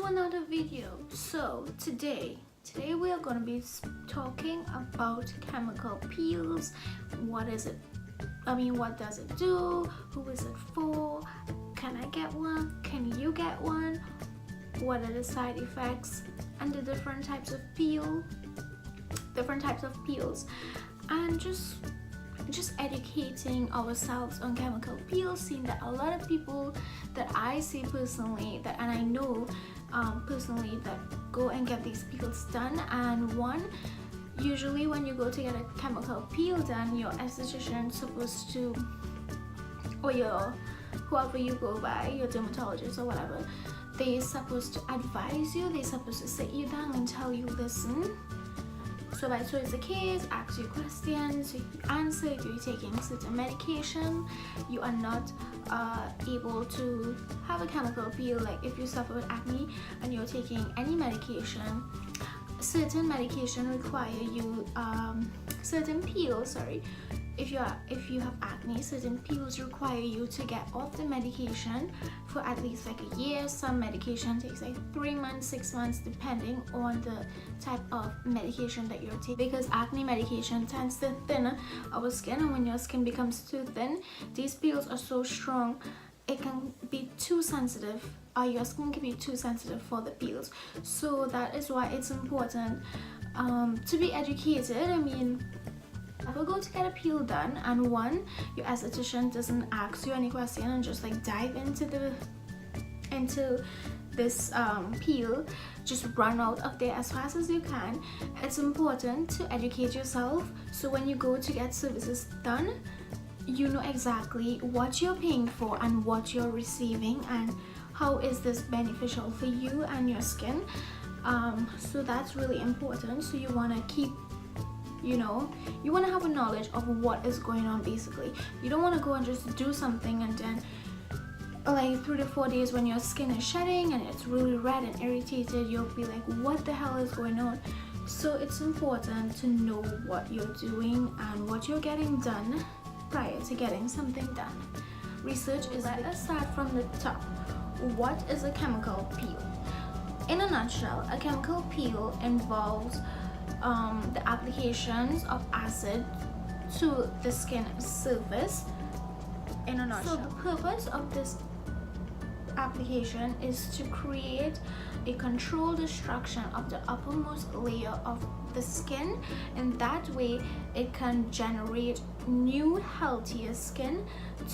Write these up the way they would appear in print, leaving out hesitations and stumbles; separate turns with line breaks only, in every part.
another video. So today we are going to be talking about chemical peels. What is it? What does it do? Who is it for? Can I get one? Can you get one? What are the side effects and the different types of peels, and just educating ourselves on chemical peels, seeing that a lot of people that I see personally, and I know personally, that go and get these peels done. And usually when you go to get a chemical peel done, your esthetician supposed to, or whoever you go by, your dermatologist or whatever, they're supposed to advise you, they're supposed to sit you down and tell you, listen, so it's the case, ask you questions, you answer. If you're taking certain medication, you are not able to have a chemical peel. Like if you suffer with acne and you're taking any medication, certain medication require you, certain peels, if you have acne, certain peels require you to get off the medication for at least like a year. Some medication takes like 3 months, 6 months, depending on the type of medication that you're taking, because acne medication tends to thin our skin, and when your skin becomes too thin, these peels are so strong it can be too sensitive. Your skin can be too sensitive for the peels. So that is why it's important to be educated. Never go to get a peel done and your esthetician doesn't ask you any question and just like dive into this peel, just run out of there as fast as you can. It's important to educate yourself, so when you go to get services done, you know exactly what you're paying for and what you're receiving, and how is this beneficial for you and your skin. So that's really important. So you want to keep, you want to have a knowledge of what is going on. Basically, you don't want to go and just do something and then like 3 to 4 days when your skin is shedding and it's really red and irritated, you'll be like, what the hell is going on? So it's important to know what you're doing and what you're getting done prior to getting something done. Research is like, let's start from the top. What is a chemical peel? In a nutshell, a chemical peel involves the applications of acid to the skin surface. In a nutshell, so the purpose of this application is to create a controlled destruction of the uppermost layer of the skin, and that way it can generate new healthier skin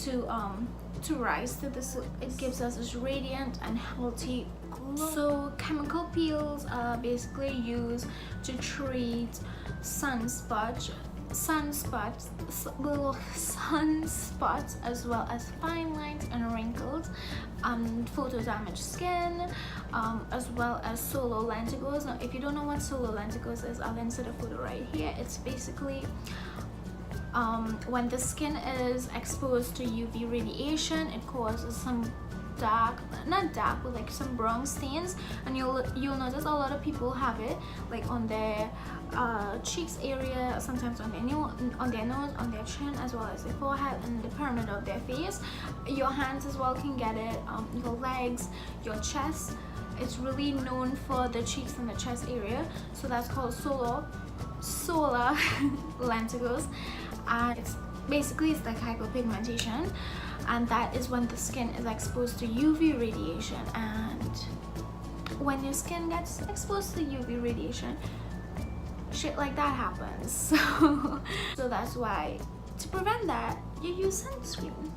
to rise to this. It gives us this radiant and healthy glow. So chemical peels are basically used to treat sunspots, little sunspots, as well as fine lines and wrinkles, photo damaged skin, as well as solar lenticels. Now if you don't know what solar lenticels is, I'll insert a photo right here. It's basically when the skin is exposed to UV radiation, it causes some some brown stains, and you'll notice a lot of people have it like on their cheeks area, sometimes on their nose, on their chin, as well as their forehead and the pyramid of their face. Your hands as well can get it, your legs, your chest. It's really known for the cheeks and the chest area, so that's called solar lenticels, and it's like hyperpigmentation, and that is when the skin is exposed to UV radiation. And when your skin gets exposed to UV radiation, shit like that happens. So that's why, to prevent that, you use sunscreen.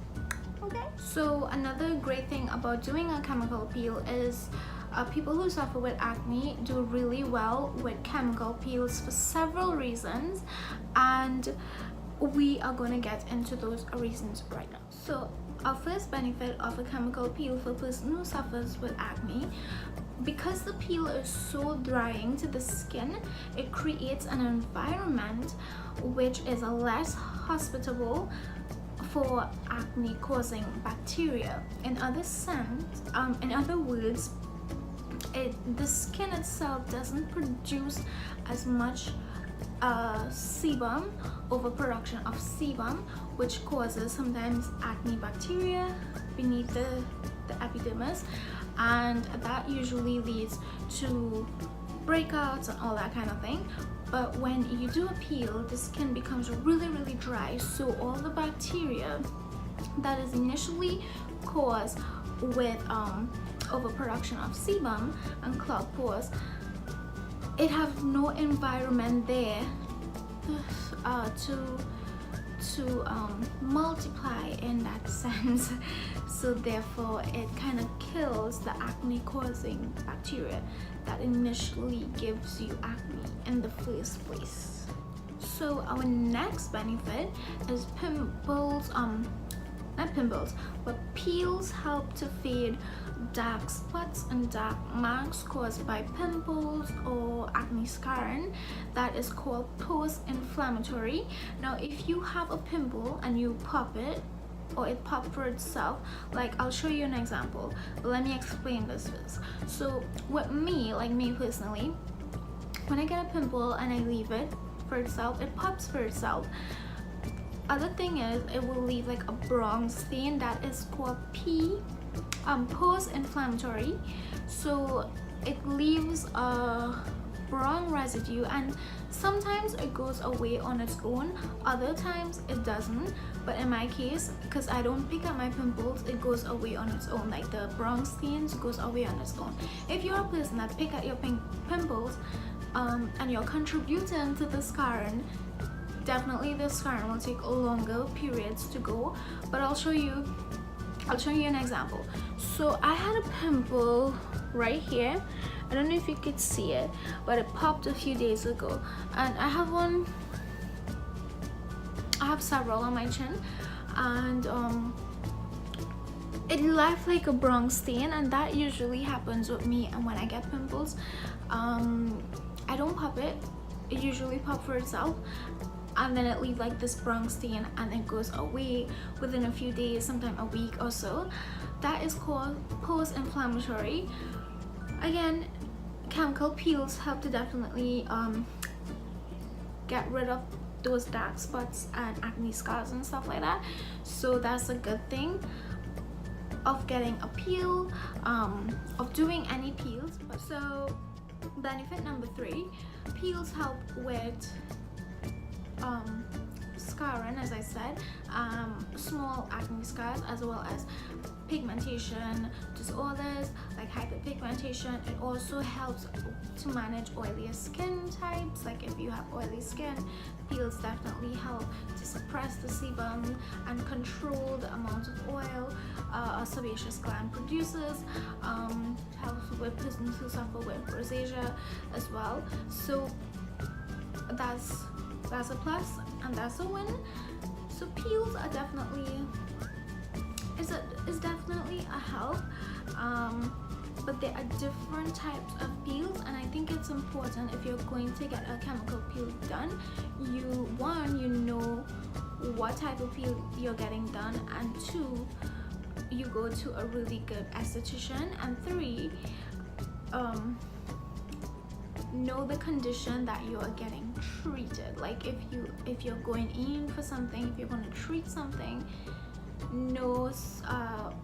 Okay, so another great thing about doing a chemical peel is people who suffer with acne do really well with chemical peels for several reasons, and we are going to get into those reasons right now. So our first benefit of a chemical peel for a person who suffers with acne, because the peel is so drying to the skin, it creates an environment which is less hospitable for acne causing bacteria. In other words, the skin itself doesn't produce as much sebum, overproduction of sebum, which causes sometimes acne bacteria beneath the the epidermis, and that usually leads to breakouts and all that kind of thing. But when you do a peel, the skin becomes really dry, so all the bacteria that is initially caused with overproduction of sebum and clogged pores, it has no environment there to multiply in that sense. So therefore it kind of kills the acne causing bacteria that initially gives you acne in the first place. So our next benefit is pimples, not pimples, but peels help to fade dark spots and dark marks caused by pimples or acne scarring. That is called post-inflammatory. Now if you have a pimple and you pop it, or it popped for itself, like I'll show you an example, but let me explain this first. So with me, like me personally, when I get a pimple and I leave it for itself, it pops for itself. Other thing is, it will leave like a brown stain that is called post-inflammatory. So it leaves a brown residue, and sometimes it goes away on its own, other times it doesn't. But in my case, because I don't pick at my pimples, it goes away on its own. Like the brown stains goes away on its own. If you're a person that pick at your pimples and you're contributing to the scarring, definitely the scarring will take longer periods to go. But I'll show you an example. So I had a pimple right here. I don't know if you could see it, but it popped a few days ago, and I have several on my chin, and it left like a brown stain, and that usually happens with me. And when I get pimples, I don't pop it. It usually pops for itself, and then it leaves like this brown stain, and it goes away within a few days, sometimes a week or so. That is called post-inflammatory. Again, chemical peels help to definitely get rid of those dark spots and acne scars and stuff like that. So that's a good thing of getting a peel, of doing any peels. So benefit number 3, peels help with scarring, as I said, small acne scars, as well as pigmentation disorders like hyperpigmentation. It also helps to manage oily skin types. Like if you have oily skin, peels definitely help to suppress the sebum and control the amount of oil a sebaceous gland produces. Helps with persons who suffer with rosacea as well. So that's a plus and that's a win. So peels are definitely is definitely a help, but there are different types of peels, and I think it's important, if you're going to get a chemical peel done, you know what type of peel you're getting done, and 2, you go to a really good esthetician, and 3, know the condition that you are getting treated. Like if you're going in for something, if you're going to treat something, knows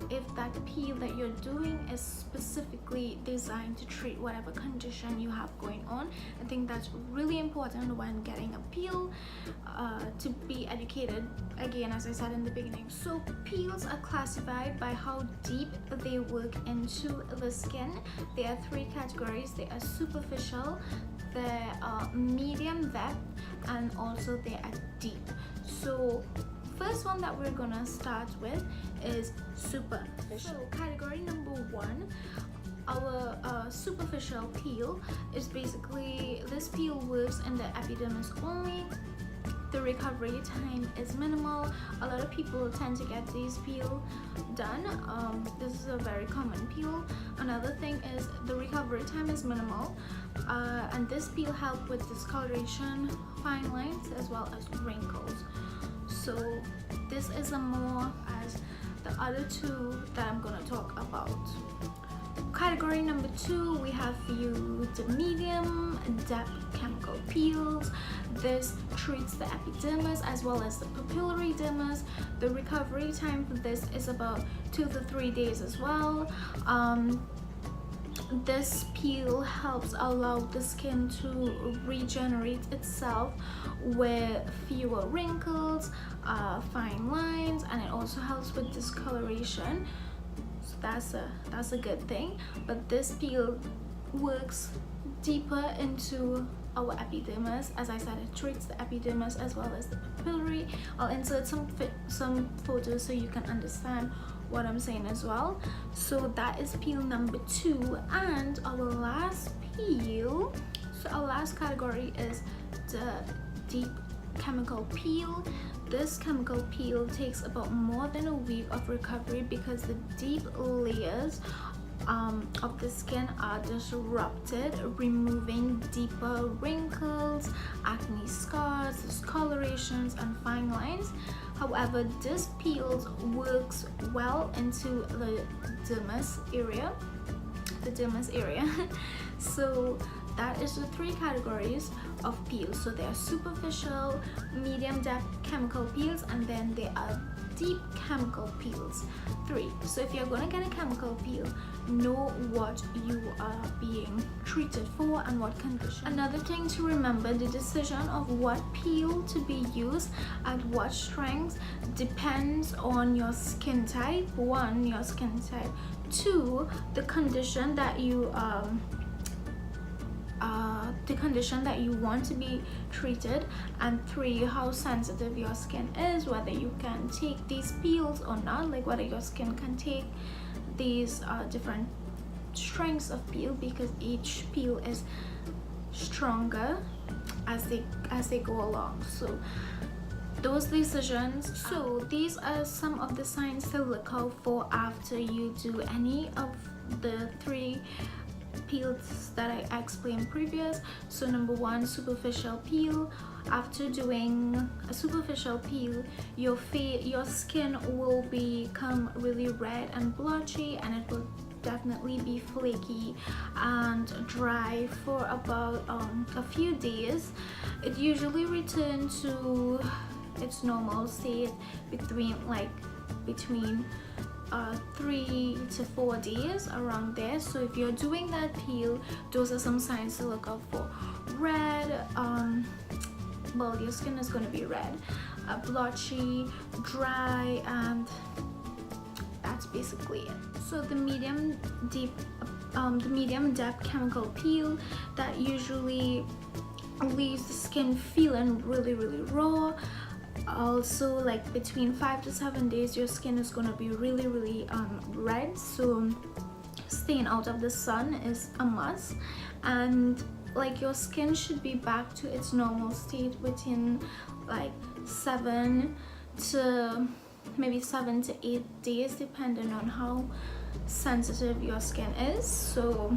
if that peel that you're doing is specifically designed to treat whatever condition you have going on. I think that's really important when getting a peel, to be educated, again, as I said in the beginning. So peels are classified by how deep they work into the skin. There are 3 categories. They are superficial, they are medium depth, and also they are deep. So first one that we're gonna start with is superficial. So category number 1, our superficial peel is basically, this peel works in the epidermis only. The recovery time is minimal. A lot of people tend to get these peel done. This is a very common peel. Another thing is the recovery time is minimal, and this peel helps with discoloration, fine lines, as well as wrinkles. So this is a more as the other 2 that I'm gonna talk about. Category number 2, we have few to medium depth chemical peels. This treats the epidermis as well as the papillary dermis. The recovery time for this is about 2 to 3 days as well. This peel helps allow the skin to regenerate itself with fewer wrinkles, fine lines, and it also helps with discoloration. So that's a good thing. But this peel works deeper into our epidermis. As I said, it treats the epidermis as well as the papillary. I'll insert some photos so you can understand what I'm saying as well. So that is peel number 2, and our last peel, so our last category is the deep chemical peel. This chemical peel takes about more than a week of recovery because the deep layers of the skin are disrupted, removing deeper wrinkles, acne scars, discolorations, and fine lines. However, this peel works well into the dermis area. So that is the 3 categories of peels. So there are superficial, medium depth chemical peels, and then there are deep chemical peels. 3. So if you're going to get a chemical peel, know what you are being treated for and what condition. Another thing to remember, the decision of what peel to be used at what strength depends on your skin type. 1, your skin type. 2, the condition that you want to be treated, and 3, how sensitive your skin is, whether you can take these peels or not, like whether your skin can take these different strengths of peel, because each peel is stronger as they go along. So those decisions. So these are some of the signs to look out for after you do any of the 3 peels that I explained previous. So number 1, superficial peel. After doing a superficial peel, your skin will become really red and blotchy, and it will definitely be flaky and dry for about a few days. It usually returns to its normal state between 3 to 4 days, around there. So if you're doing that peel, those are some signs to look out for. Red, well, your skin is going to be red, blotchy, dry, and that's basically it. So the medium depth chemical peel, that usually leaves the skin feeling really raw. Also, like between 5 to 7 days, your skin is going to be really red. So staying out of the sun is a must, and like your skin should be back to its normal state within like 7 to 8 days, depending on how sensitive your skin is. So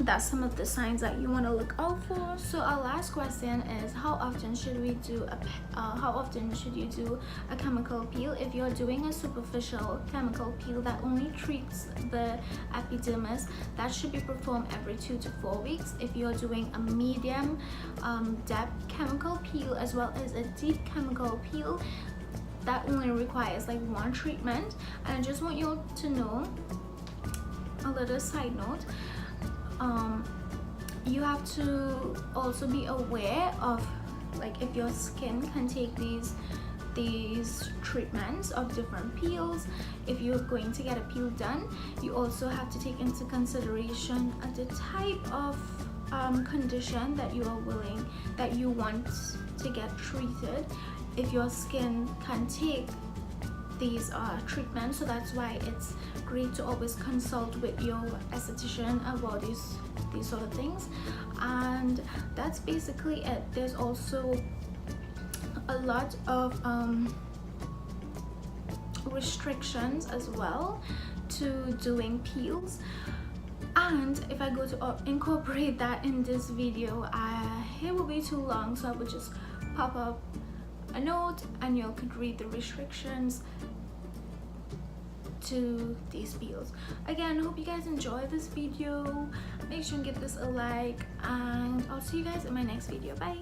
that's some of the signs that you want to look out for. So our last question is, how often should you do a chemical peel? If you're doing a superficial chemical peel that only treats the epidermis, that should be performed every 2 to 4 weeks. If you're doing a medium depth chemical peel as well as a deep chemical peel, that only requires like 1 treatment. And I just want you to know a little side note. You have to also be aware of, like, if your skin can take these treatments of different peels. If you're going to get a peel done, you also have to take into consideration the type of condition that you want to get treated. If your skin can take these treatments, so that's why it's great to always consult with your esthetician about these sort of things. And that's basically it. There's also a lot of restrictions as well to doing peels, and if I go to incorporate that in this video, it will be too long, so I would just pop up a note and you could read the restrictions to these peels. Again, I hope you guys enjoy this video. Make sure and give this a like, and I'll see you guys in my next video. Bye.